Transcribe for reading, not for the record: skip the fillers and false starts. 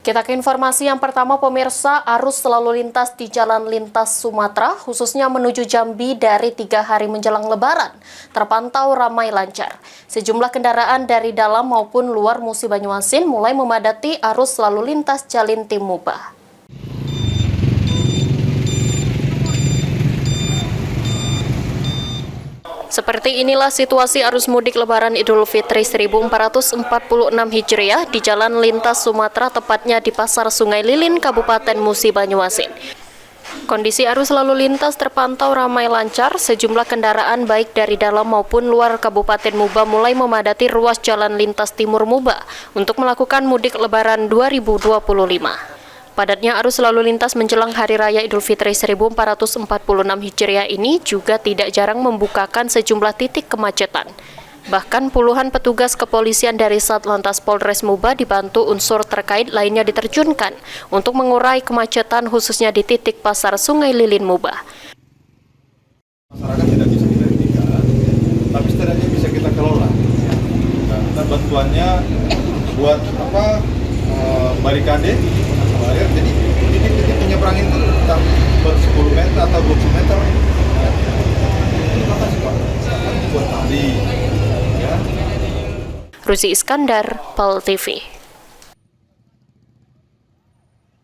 Kita ke informasi yang pertama, pemirsa. Arus lalu lintas di Jalan Lintas Sumatera, khususnya menuju Jambi dari 3 hari menjelang Lebaran, terpantau ramai lancar. Sejumlah kendaraan dari dalam maupun luar Musi Banyuasin mulai memadati arus lalu lintas Jalin Tim Mubah. Seperti inilah situasi arus mudik Lebaran Idul Fitri 1446 Hijriah di Jalan Lintas Sumatera, tepatnya di Pasar Sungai Lilin, Kabupaten Musi Banyuasin. Kondisi arus lalu lintas terpantau ramai lancar. Sejumlah kendaraan baik dari dalam maupun luar Kabupaten Muba mulai memadati ruas Jalan Lintas Timur Muba untuk melakukan mudik Lebaran 2025. Padatnya arus lalu lintas menjelang Hari Raya Idul Fitri 1446 Hijriah ini juga tidak jarang membukakan sejumlah titik kemacetan. Bahkan puluhan petugas kepolisian dari Satlantas Polres Muba dibantu unsur terkait lainnya diterjunkan untuk mengurai kemacetan khususnya di titik Pasar Sungai Lilin Muba. Masyarakat tidak bisa kita hentikan, tapi setidaknya bisa kita kelola. Nah, bantuannya buat barikade, jadi titik penyeberangan itu entah ber 10 meter atau 20 meter. Terima kasih Pak. Kan buat tali. Ya. Ruzi Iskandar, PAL TV.